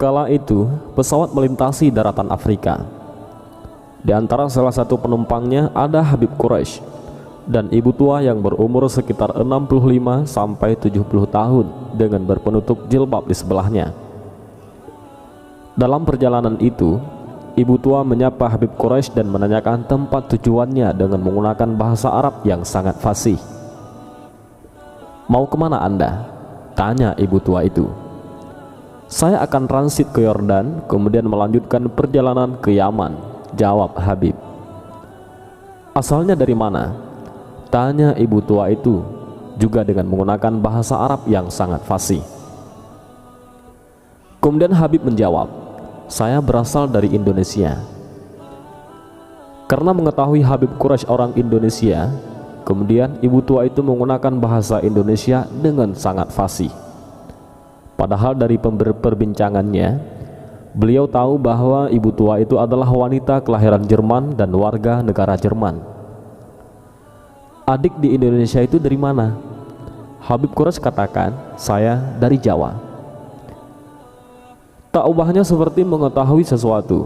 Kala itu pesawat melintasi daratan Afrika. Di antara salah satu penumpangnya ada Habib Quraisy dan ibu tua yang berumur sekitar 65 sampai 70 tahun dengan berpenutup jilbab di sebelahnya. Dalam perjalanan itu, ibu tua menyapa Habib Quraisy dan menanyakan tempat tujuannya dengan menggunakan bahasa Arab yang sangat fasih. "Mau kemana Anda?" tanya ibu tua itu. "Saya akan transit ke Yordan, kemudian melanjutkan perjalanan ke Yaman," jawab Habib. "Asalnya dari mana?" tanya ibu tua itu, juga dengan menggunakan bahasa Arab yang sangat fasih. Kemudian Habib menjawab, "Saya berasal dari Indonesia." Karena mengetahui Habib Quraisy orang Indonesia, kemudian ibu tua itu menggunakan bahasa Indonesia dengan sangat fasih. Padahal dari perbincangannya, beliau tahu bahwa ibu tua itu adalah wanita kelahiran Jerman dan warga negara Jerman. "Adik di Indonesia itu dari mana?" Habib Quraisy katakan, "Saya dari Jawa." Tak ubahnya seperti mengetahui sesuatu,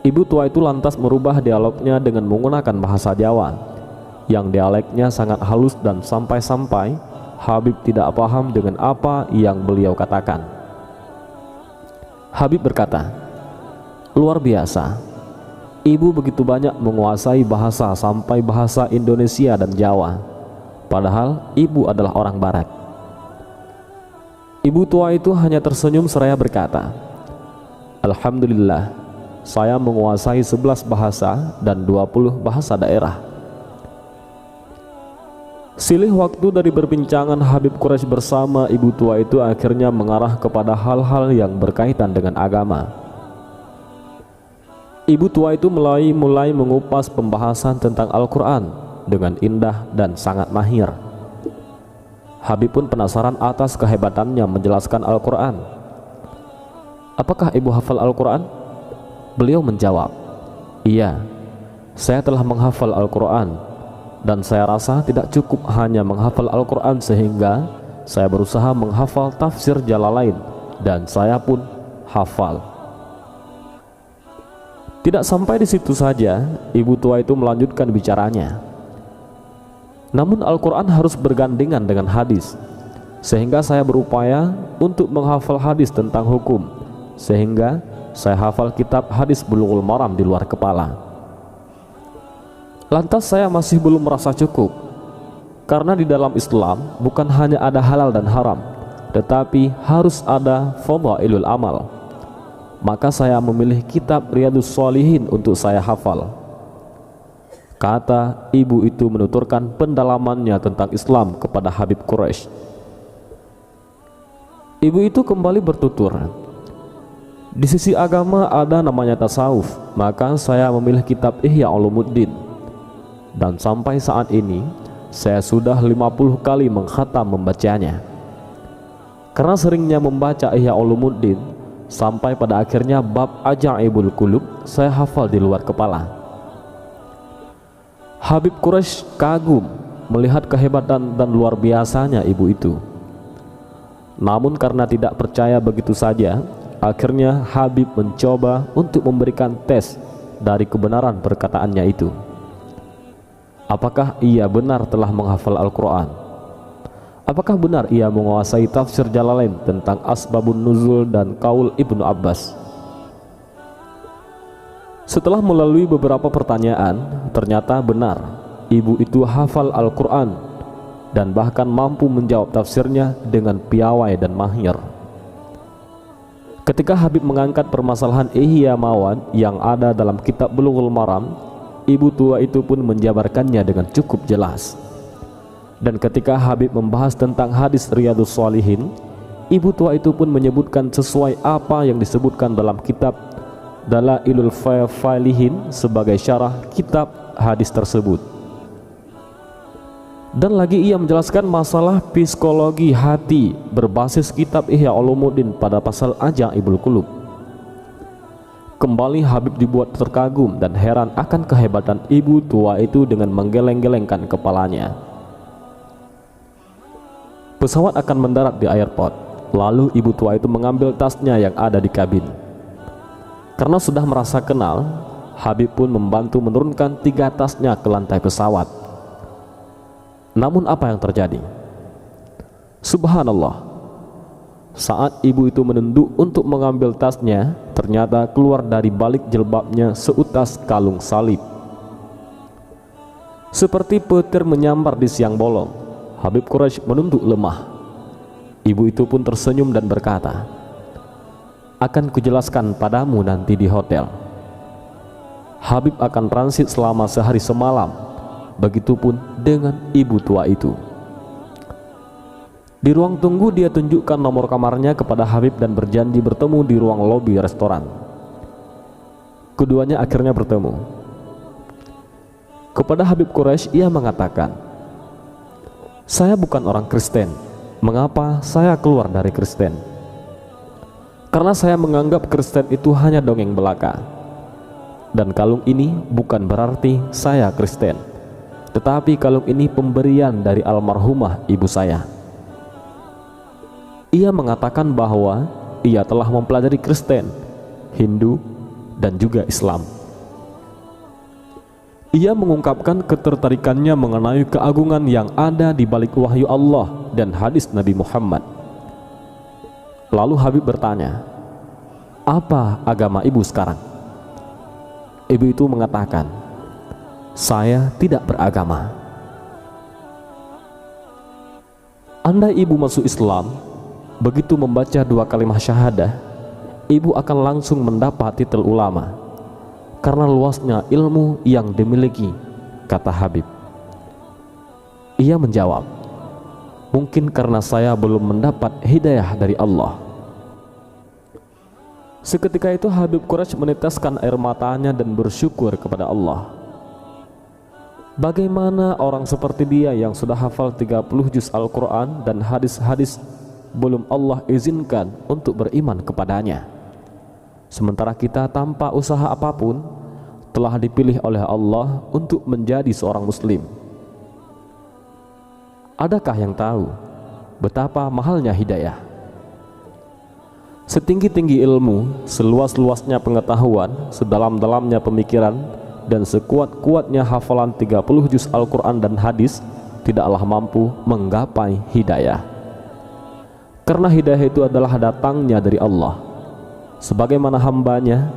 ibu tua itu lantas merubah dialognya dengan menggunakan bahasa Jawa yang dialeknya sangat halus dan sampai-sampai Habib tidak paham dengan apa yang beliau katakan. Habib berkata, "Luar biasa, ibu begitu banyak menguasai bahasa sampai bahasa Indonesia dan Jawa, padahal ibu adalah orang Barat." Ibu tua itu hanya tersenyum seraya berkata, "Alhamdulillah, saya menguasai 11 bahasa dan 20 bahasa daerah." Silih waktu dari perbincangan Habib Quraisy bersama ibu tua itu akhirnya mengarah kepada hal-hal yang berkaitan dengan agama. Ibu tua itu mulai mengupas pembahasan tentang Al-Quran dengan indah dan sangat mahir. Habib pun penasaran atas kehebatannya menjelaskan Al-Quran. "Apakah ibu hafal Al-Quran?" Beliau menjawab, "Iya, saya telah menghafal Al-Quran, dan saya rasa tidak cukup hanya menghafal Al-Quran sehingga saya berusaha menghafal tafsir Jalalain dan saya pun hafal." Tidak sampai di situ saja, ibu tua itu melanjutkan bicaranya. "Namun Al-Quran harus bergandengan dengan hadis, sehingga saya berupaya untuk menghafal hadis tentang hukum, sehingga saya hafal kitab hadis Bulughul Maram di luar kepala. Lantas saya masih belum merasa cukup, karena di dalam Islam bukan hanya ada halal dan haram, tetapi harus ada fadhailul amal. Maka saya memilih kitab Riyadhus Shalihin untuk saya hafal." Kata ibu itu menuturkan pendalamannya tentang Islam kepada Habib Quraisy. Ibu itu kembali bertutur, "Di sisi agama ada namanya tasawuf, maka saya memilih kitab Ihya Ulumuddin, dan sampai saat ini saya sudah 50 kali mengkhatam membacanya. Karena seringnya membaca Ihya Ulumuddin, sampai pada akhirnya bab Ajaibul Qulub saya hafal di luar kepala." Habib Quraisy kagum melihat kehebatan dan luar biasanya ibu itu. Namun karena tidak percaya begitu saja, akhirnya Habib mencoba untuk memberikan tes dari kebenaran perkataannya itu. Apakah ia benar telah menghafal Al-Quran? Apakah benar ia menguasai tafsir Jalalain tentang asbabun nuzul dan kaul Ibnu Abbas? Setelah melalui beberapa pertanyaan, ternyata benar ibu itu hafal Al-Quran dan bahkan mampu menjawab tafsirnya dengan piawai dan mahir. Ketika Habib mengangkat permasalahan Ihya Mawad yang ada dalam kitab Bulughul Maram, ibu tua itu pun menjabarkannya dengan cukup jelas. Dan ketika Habib membahas tentang hadis Riyadhus Shalihin, ibu tua itu pun menyebutkan sesuai apa yang disebutkan dalam kitab Dalailul Falihin sebagai syarah kitab hadis tersebut. Dan lagi ia menjelaskan masalah psikologi hati berbasis kitab Ihya Ulumuddin pada pasal Ajaibul Qulub. Kembali Habib dibuat terkagum dan heran akan kehebatan ibu tua itu dengan menggeleng-gelengkan kepalanya. Pesawat akan mendarat di airport. Lalu ibu tua itu mengambil tasnya yang ada di kabin. Karena sudah merasa kenal, Habib pun membantu menurunkan 3 tasnya ke lantai pesawat. Namun apa yang terjadi? Subhanallah, saat ibu itu menunduk untuk mengambil tasnya, ternyata keluar dari balik jilbabnya seutas kalung salib. Seperti petir menyambar di siang bolong, Habib Quraisy menunduk lemah. Ibu itu pun tersenyum dan berkata, "Akan kujelaskan padamu nanti di hotel." Habib akan transit selama sehari semalam. Begitupun dengan ibu tua itu. Di ruang tunggu dia tunjukkan nomor kamarnya kepada Habib dan berjanji bertemu di ruang lobi restoran. Keduanya akhirnya bertemu. Kepada Habib Quraisy ia mengatakan, "Saya bukan orang Kristen. Mengapa saya keluar dari Kristen? Karena saya menganggap Kristen itu hanya dongeng belaka. Dan kalung ini bukan berarti saya Kristen, tetapi kalung ini pemberian dari almarhumah ibu saya." Ia mengatakan bahwa ia telah mempelajari Kristen, Hindu, dan juga Islam. Ia mengungkapkan ketertarikannya mengenai keagungan yang ada di balik wahyu Allah dan hadis Nabi Muhammad. Lalu Habib bertanya, "Apa agama ibu sekarang?" Ibu itu mengatakan, "Saya tidak beragama." Andai ibu masuk Islam, begitu membaca 2 kalimat syahadah, ibu akan langsung mendapat titel ulama karena luasnya ilmu yang dimiliki, kata Habib. Ia menjawab, "Mungkin karena saya belum mendapat hidayah dari Allah." Seketika itu Habib Quraisy meneteskan air matanya dan bersyukur kepada Allah. Bagaimana orang seperti dia yang sudah hafal 30 juz Al-Quran dan hadis-hadis belum Allah izinkan untuk beriman kepadanya, sementara kita tanpa usaha apapun telah dipilih oleh Allah untuk menjadi seorang muslim. Adakah yang tahu betapa mahalnya hidayah? Setinggi-tinggi ilmu, seluas-luasnya pengetahuan, sedalam-dalamnya pemikiran, dan sekuat-kuatnya hafalan 30 juz Al-Quran dan hadis tidaklah mampu menggapai hidayah. Karena hidayah itu adalah datangnya dari Allah. Sebagaimana hambanya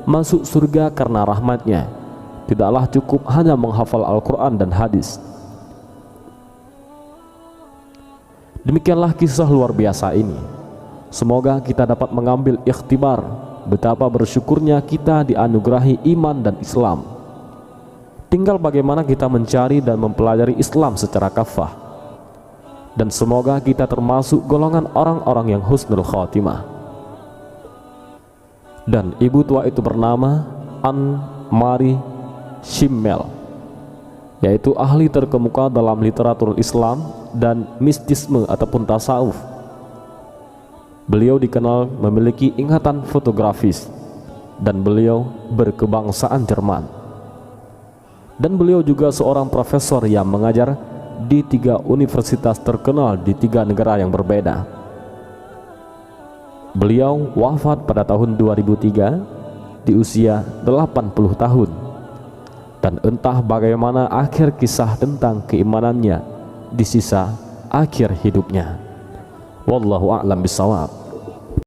masuk surga karena rahmatnya, tidaklah cukup hanya menghafal Al-Quran dan hadis. Demikianlah kisah luar biasa ini. Semoga kita dapat mengambil ikhtibar betapa bersyukurnya kita dianugerahi iman dan Islam. Tinggal bagaimana kita mencari dan mempelajari Islam secara kafah. Dan semoga kita termasuk golongan orang-orang yang husnul khatimah. Dan ibu tua itu bernama Anne-Marie Schimmel, yaitu ahli terkemuka dalam literatur Islam dan mistisme ataupun tasawuf. Beliau dikenal memiliki ingatan fotografis dan beliau berkebangsaan Jerman. Dan beliau juga seorang profesor yang mengajar di 3 universitas terkenal di 3 negara yang berbeda. Beliau wafat pada tahun 2003 di usia 80 tahun. Dan entah bagaimana akhir kisah tentang keimanannya di sisa akhir hidupnya. Wallahu a'lam bishawab.